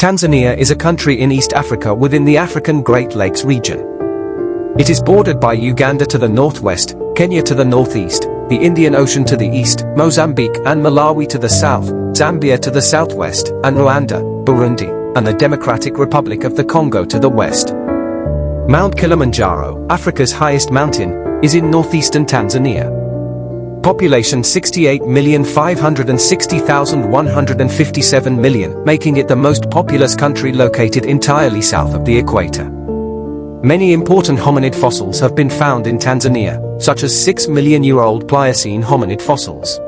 Tanzania is a country in East Africa within the African Great Lakes region. It is bordered by Uganda to the northwest, Kenya to the northeast, the Indian Ocean to the east, Mozambique and Malawi to the south, Zambia to the southwest, and Rwanda, Burundi, and the Democratic Republic of the Congo to the west. Mount Kilimanjaro, Africa's highest mountain, is in northeastern Tanzania. Population 68,560,157 million, making it the most populous country located entirely south of the equator. Many important hominid fossils have been found in Tanzania, such as 6 million-year-old Pliocene hominid fossils.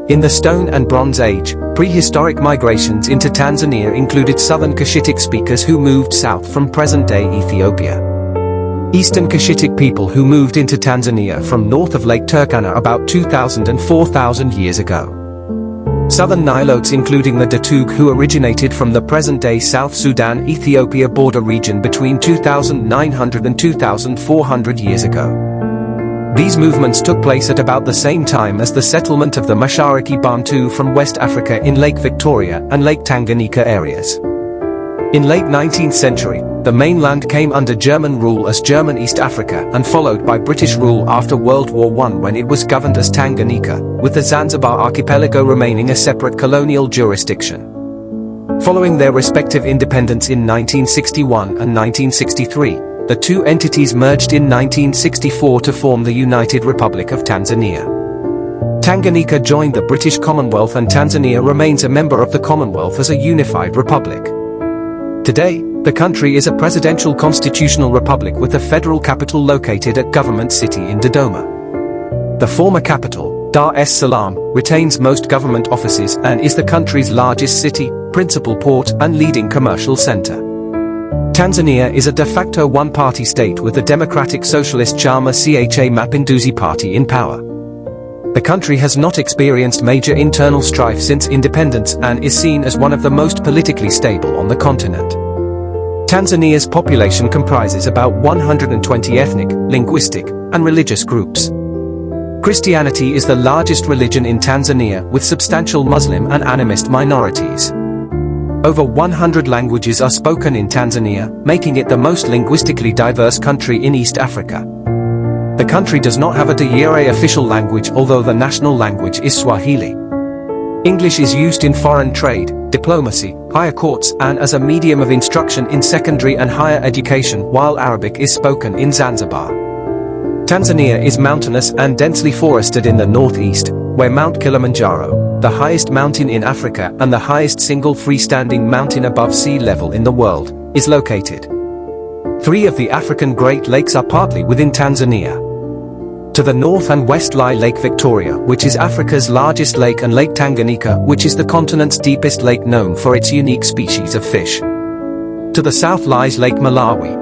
In the Stone and Bronze Age, prehistoric migrations into Tanzania included southern Cushitic speakers who moved south from present-day Ethiopia. Eastern Cushitic people who moved into Tanzania from north of Lake Turkana about 2,000 and 4,000 years ago. Southern Nilotes including the Datug who originated from the present-day South Sudan-Ethiopia border region between 2,900 and 2,400 years ago. These movements took place at about the same time as the settlement of the Mashariki Bantu from West Africa in Lake Victoria and Lake Tanganyika areas. In late 19th century, the mainland came under German rule as German East Africa and followed by British rule after World War I when it was governed as Tanganyika, with the Zanzibar archipelago remaining a separate colonial jurisdiction. Following their respective independence in 1961 and 1963, the two entities merged in 1964 to form the United Republic of Tanzania. Tanganyika joined the British Commonwealth and Tanzania remains a member of the Commonwealth as a unified republic. Today, the country is a presidential constitutional republic with a federal capital located at Government City in Dodoma. The former capital, Dar es Salaam, retains most government offices and is the country's largest city, principal port and leading commercial center. Tanzania is a de facto one-party state with the Democratic Socialist Chama cha Mapinduzi party in power. The country has not experienced major internal strife since independence and is seen as one of the most politically stable on the continent. Tanzania's population comprises about 120 ethnic, linguistic, and religious groups. Christianity is the largest religion in Tanzania with substantial Muslim and animist minorities. Over 100 languages are spoken in Tanzania, making it the most linguistically diverse country in East Africa. The country does not have a de jure official language although the national language is Swahili. English is used in foreign trade, diplomacy, higher courts and as a medium of instruction in secondary and higher education while Arabic is spoken in Zanzibar. Tanzania is mountainous and densely forested in the northeast, where Mount Kilimanjaro, the highest mountain in Africa and the highest single freestanding mountain above sea level in the world, is located. 3 of the African Great Lakes are partly within Tanzania. To the north and west lie Lake Victoria, which is Africa's largest lake, and Lake Tanganyika, which is the continent's deepest lake known for its unique species of fish. To the south lies Lake Malawi.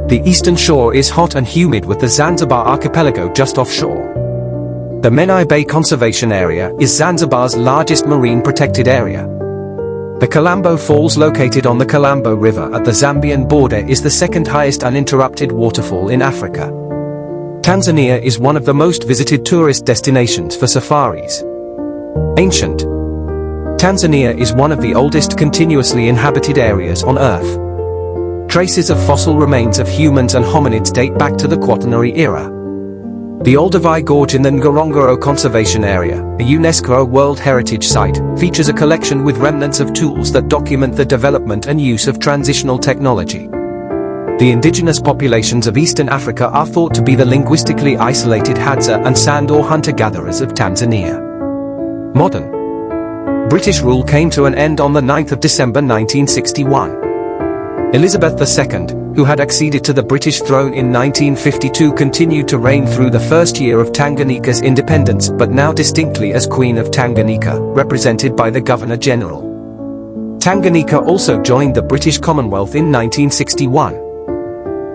The eastern shore is hot and humid with the Zanzibar archipelago just offshore. The Menai Bay Conservation Area is Zanzibar's largest marine protected area. The Kalambo Falls located on the Kalambo River at the Zambian border is the second highest uninterrupted waterfall in Africa. Tanzania is one of the most visited tourist destinations for safaris. Ancient. Tanzania is one of the oldest continuously inhabited areas on Earth. Traces of fossil remains of humans and hominids date back to the Quaternary era. The Olduvai Gorge in the Ngorongoro Conservation Area, a UNESCO World Heritage Site, features a collection with remnants of tools that document the development and use of transitional technology. The indigenous populations of Eastern Africa are thought to be the linguistically isolated Hadza and Sand or hunter-gatherers of Tanzania. Modern. British rule came to an end on the 9th of December 1961. Elizabeth II, who had acceded to the British throne in 1952, continued to reign through the first year of Tanganyika's independence, but now distinctly as Queen of Tanganyika, represented by the Governor-General. Tanganyika also joined the British Commonwealth in 1961.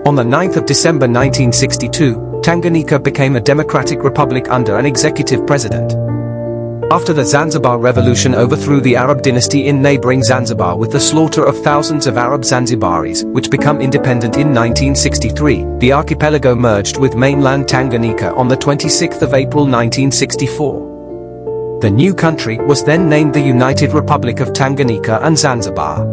On the 9th of December 1962, Tanganyika became a democratic republic under an executive president. After the Zanzibar Revolution overthrew the Arab dynasty in neighboring Zanzibar with the slaughter of thousands of Arab Zanzibaris, which became independent in 1963, the archipelago merged with mainland Tanganyika on the 26th of April 1964. The new country was then named the United Republic of Tanganyika and Zanzibar.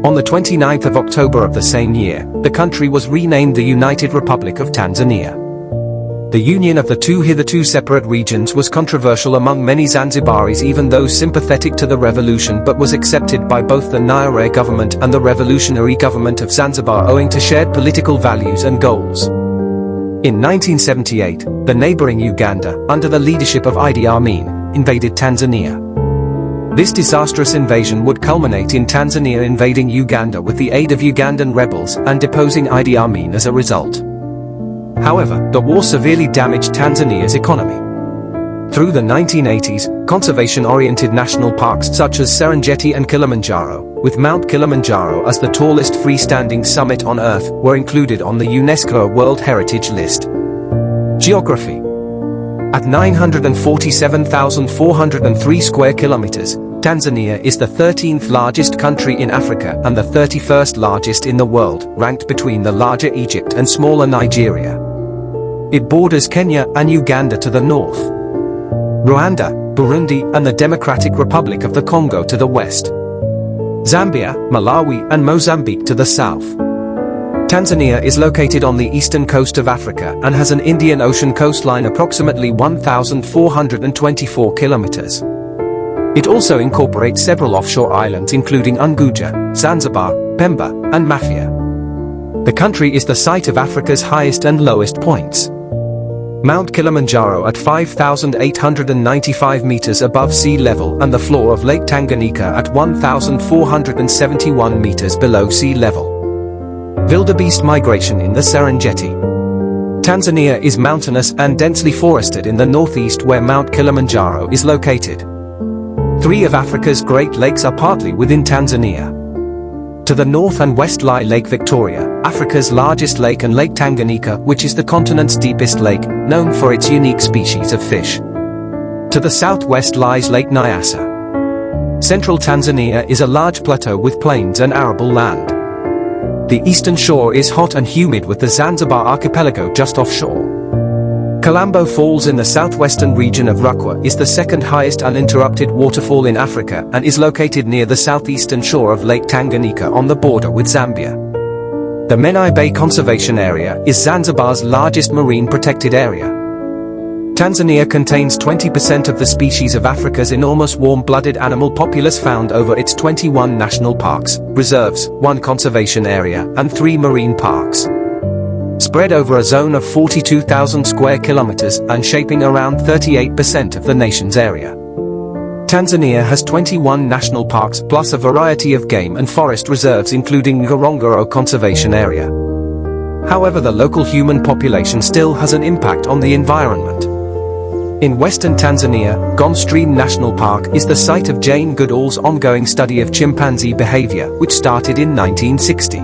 On the 29th of October of the same year, the country was renamed the United Republic of Tanzania. The union of the two hitherto separate regions was controversial among many Zanzibaris, even those sympathetic to the revolution, but was accepted by both the Nyerere government and the revolutionary government of Zanzibar owing to shared political values and goals. In 1978, the neighboring Uganda, under the leadership of Idi Amin, invaded Tanzania. This disastrous invasion would culminate in Tanzania invading Uganda with the aid of Ugandan rebels and deposing Idi Amin as a result. However, the war severely damaged Tanzania's economy. Through the 1980s, conservation-oriented national parks such as Serengeti and Kilimanjaro, with Mount Kilimanjaro as the tallest freestanding summit on Earth, were included on the UNESCO World Heritage List. Geography. At 947,403 square kilometers, Tanzania is the 13th largest country in Africa and the 31st largest in the world, ranked between the larger Egypt and smaller Nigeria. It borders Kenya and Uganda to the north, Rwanda, Burundi, and the Democratic Republic of the Congo to the west, Zambia, Malawi, and Mozambique to the south. Tanzania is located on the eastern coast of Africa and has an Indian Ocean coastline approximately 1,424 kilometers. It also incorporates several offshore islands including Unguja, Zanzibar, Pemba, and Mafia. The country is the site of Africa's highest and lowest points. Mount Kilimanjaro at 5,895 meters above sea level and the floor of Lake Tanganyika at 1,471 meters below sea level. Wildebeest migration in the Serengeti. Tanzania is mountainous and densely forested in the northeast where Mount Kilimanjaro is located. Three of Africa's Great Lakes are partly within Tanzania. To the north and west lie Lake Victoria, Africa's largest lake, and Lake Tanganyika, which is the continent's deepest lake, known for its unique species of fish. To the southwest lies Lake Nyasa. Central Tanzania is a large plateau with plains and arable land. The eastern shore is hot and humid with the Zanzibar archipelago just offshore. Kalambo Falls in the southwestern region of Rukwa is the second highest uninterrupted waterfall in Africa and is located near the southeastern shore of Lake Tanganyika on the border with Zambia. The Menai Bay Conservation Area is Zanzibar's largest marine protected area. Tanzania contains 20% of the species of Africa's enormous warm-blooded animal populace found over its 21 national parks, reserves, 1 conservation area, and 3 marine parks. Spread over a zone of 42,000 square kilometers and shaping around 38% of the nation's area. Tanzania has 21 national parks plus a variety of game and forest reserves including Ngorongoro Conservation Area. However, the local human population still has an impact on the environment. In western Tanzania, Gombe Stream National Park is the site of Jane Goodall's ongoing study of chimpanzee behavior, which started in 1960.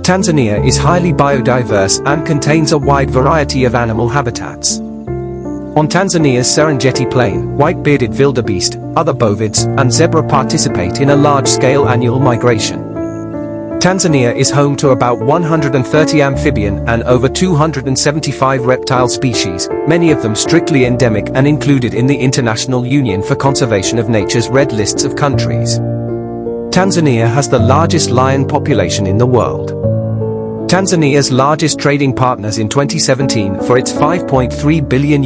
Tanzania is highly biodiverse and contains a wide variety of animal habitats. On Tanzania's Serengeti Plain, white-bearded wildebeest, other bovids, and zebra participate in a large-scale annual migration. Tanzania is home to about 130 amphibian and over 275 reptile species, many of them strictly endemic and included in the International Union for Conservation of Nature's Red Lists of countries. Tanzania has the largest lion population in the world. Tanzania's largest trading partners in 2017 for its $5.3 billion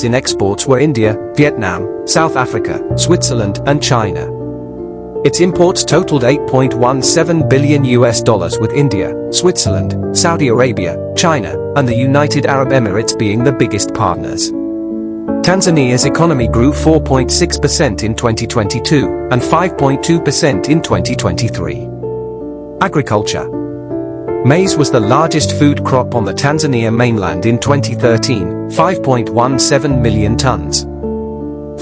in exports were India, Vietnam, South Africa, Switzerland, and China. Its imports totaled $8.17 billion with India, Switzerland, Saudi Arabia, China, and the United Arab Emirates being the biggest partners. Tanzania's economy grew 4.6% in 2022 and 5.2% in 2023. Agriculture. Maize was the largest food crop on the Tanzania mainland in 2013, 5.17 million tons.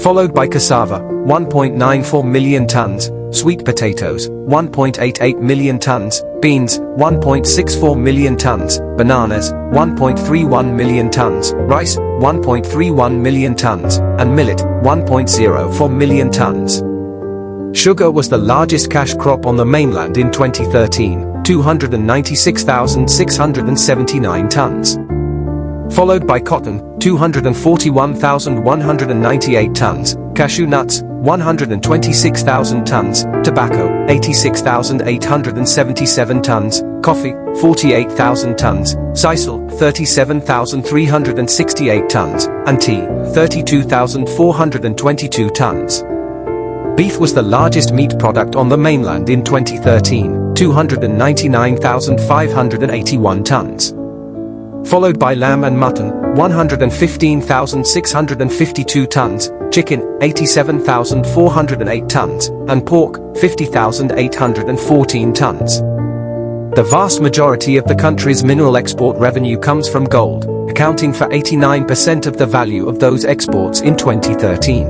Followed by cassava, 1.94 million tons, sweet potatoes, 1.88 million tons, beans, 1.64 million tons, bananas, 1.31 million tons, rice, 1.31 million tons, and millet, 1.04 million tons. Sugar was the largest cash crop on the mainland in 2013, 296,679 tons. Followed by cotton, 241,198 tons, cashew nuts, 126,000 tons, tobacco, 86,877 tons, coffee, 48,000 tons, sisal, 37,368 tons, and tea, 32,422 tons. Beef was the largest meat product on the mainland in 2013, 299,581 tons. Followed by lamb and mutton, 115,652 tons, chicken, 87,408 tons, and pork, 50,814 tons. The vast majority of the country's mineral export revenue comes from gold, accounting for 89% of the value of those exports in 2013.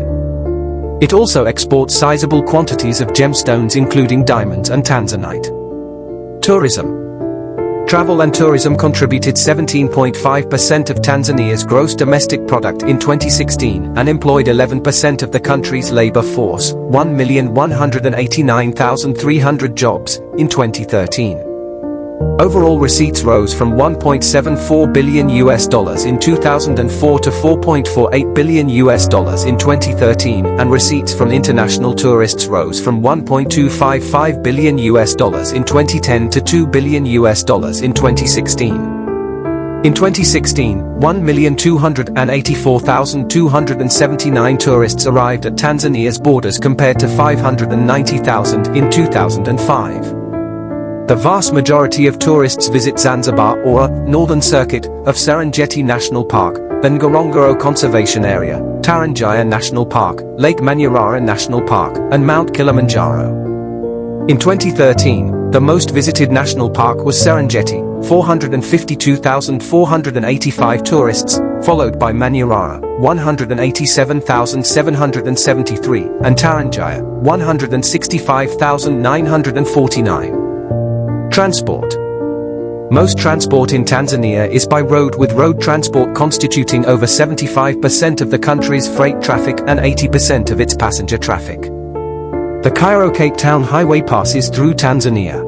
It also exports sizable quantities of gemstones including diamonds and tanzanite. Tourism. Travel and tourism contributed 17.5% of Tanzania's gross domestic product in 2016 and employed 11% of the country's labor force, 1,189,300 jobs, in 2013. Overall receipts rose from $1.74 billion in 2004 to $4.48 billion in 2013, and receipts from international tourists rose from $1.255 billion in 2010 to $2 billion in 2016. In 2016, 1,284,279 tourists arrived at Tanzania's borders compared to 590,000 in 2005. The vast majority of tourists visit Zanzibar or northern circuit of Serengeti National Park, the Ngorongoro Conservation Area, Tarangire National Park, Lake Manyara National Park, and Mount Kilimanjaro. In 2013, the most visited national park was Serengeti, 452,485 tourists, followed by Manyara, 187,773, and Tarangire, 165,949. Transport. Most transport in Tanzania is by road, with road transport constituting over 75% of the country's freight traffic and 80% of its passenger traffic. The Cairo-Cape Town Highway passes through Tanzania.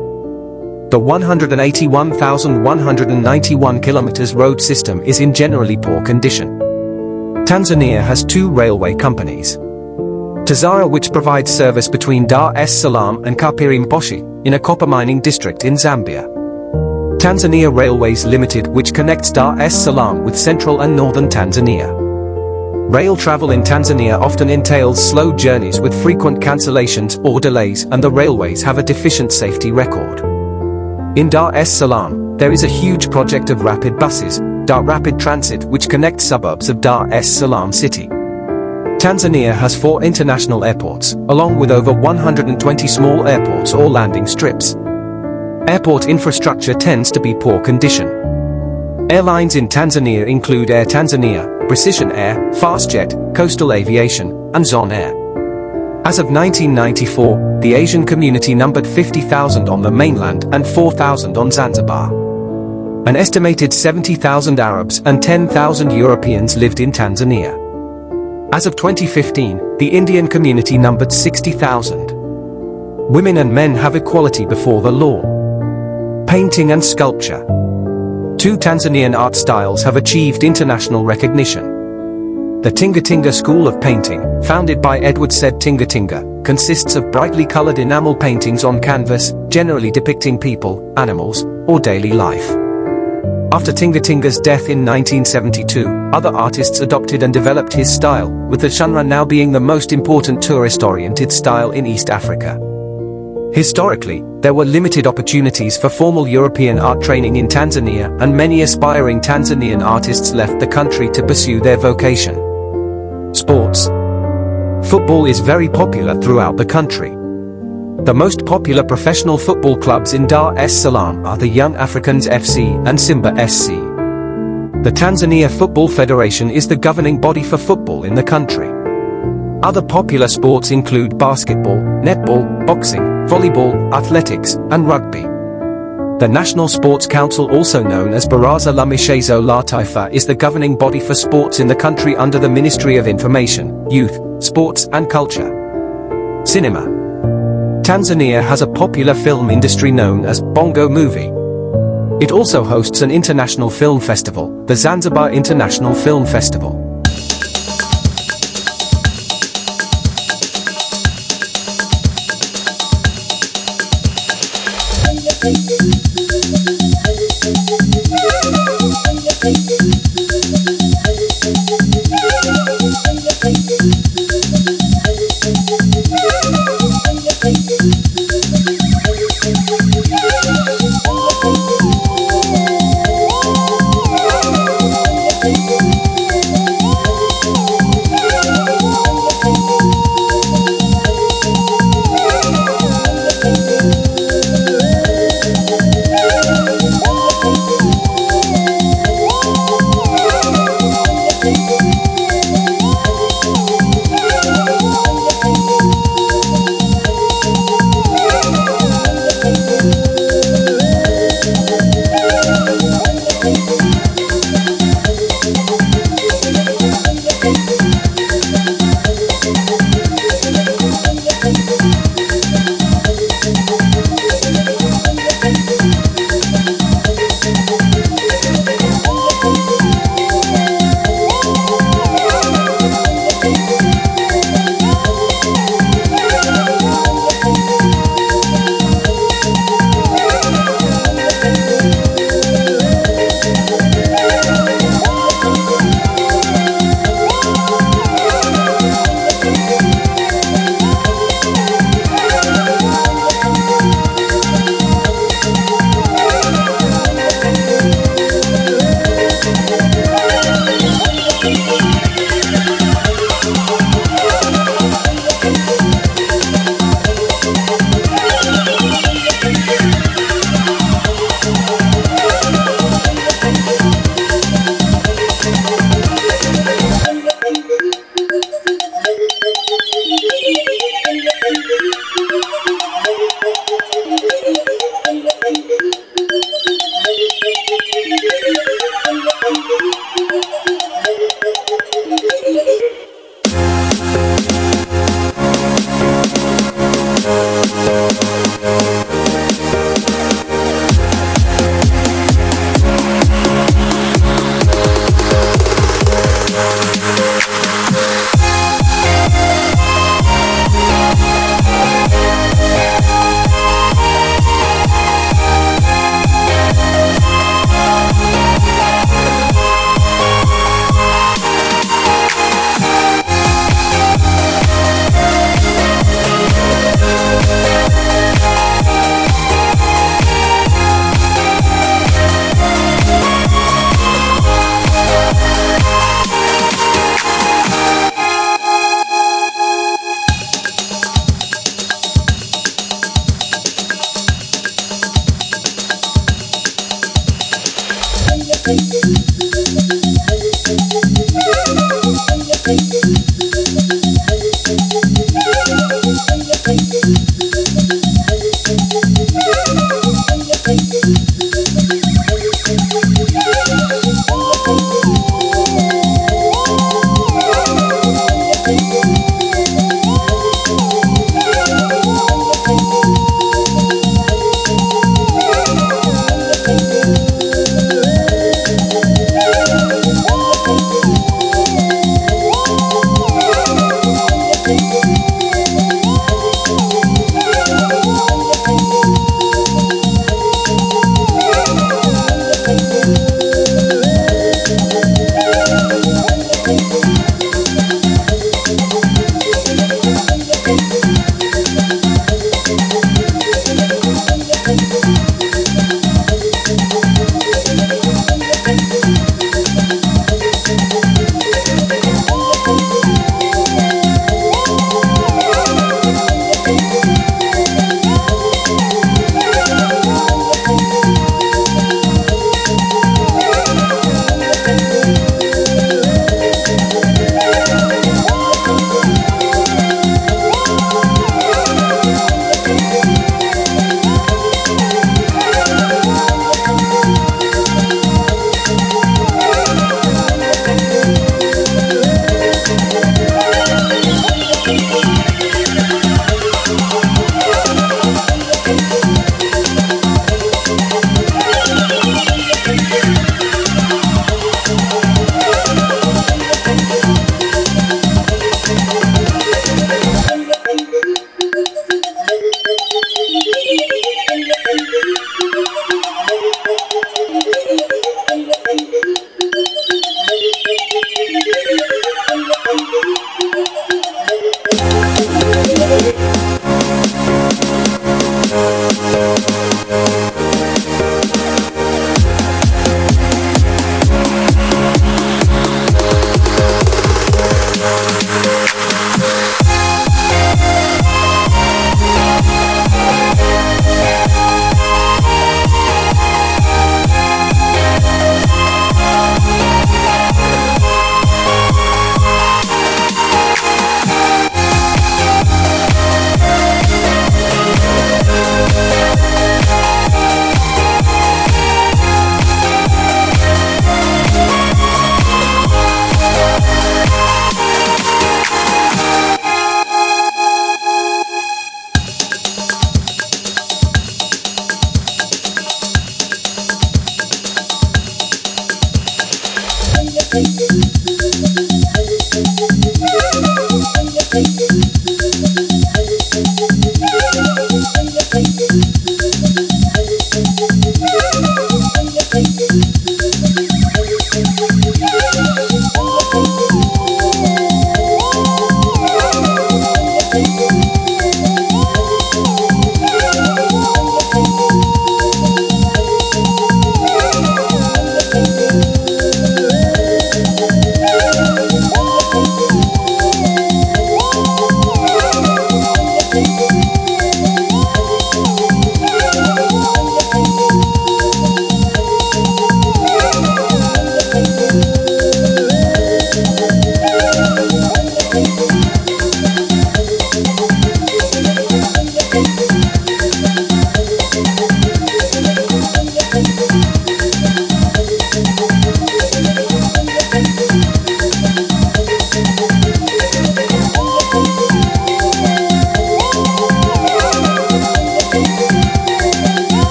The 181,191 kilometers road system is in generally poor condition. Tanzania has two railway companies. Tazara, which provides service between Dar es Salaam and Kapiri-Mposhi, in a copper mining district in Zambia. Tanzania Railways Limited, which connects Dar es Salaam with central and northern Tanzania. Rail travel in Tanzania often entails slow journeys with frequent cancellations or delays, and the railways have a deficient safety record. In Dar es Salaam, there is a huge project of rapid buses, Dar Rapid Transit, which connects suburbs of Dar es Salaam city. Tanzania has 4 international airports, along with over 120 small airports or landing strips. Airport infrastructure tends to be poor condition. Airlines in Tanzania include Air Tanzania, Precision Air, Fastjet, Coastal Aviation, and Zon Air. As of 1994, the Asian community numbered 50,000 on the mainland and 4,000 on Zanzibar. An estimated 70,000 Arabs and 10,000 Europeans lived in Tanzania. As of 2015, the Indian community numbered 60,000. Women and men have equality before the law. Painting and sculpture. 2 Tanzanian art styles have achieved international recognition. The Tingatinga School of Painting, founded by Edward Said Tingatinga, consists of brightly colored enamel paintings on canvas, generally depicting people, animals, or daily life. After Tingatinga's death in 1972, other artists adopted and developed his style, with the genre now being the most important tourist-oriented style in East Africa. Historically, there were limited opportunities for formal European art training in Tanzania, and many aspiring Tanzanian artists left the country to pursue their vocation. Sports. Football is very popular throughout the country. The most popular professional football clubs in Dar es Salaam are the Young Africans FC and Simba SC. The Tanzania Football Federation is the governing body for football in the country. Other popular sports include basketball, netball, boxing, volleyball, athletics, and rugby. The National Sports Council, also known as Baraza la Michezo la Taifa, is the governing body for sports in the country under the Ministry of Information, Youth, Sports and Culture. Cinema. Tanzania has a popular film industry known as Bongo Movie. It also hosts an international film festival, the Zanzibar International Film Festival. Thank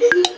you.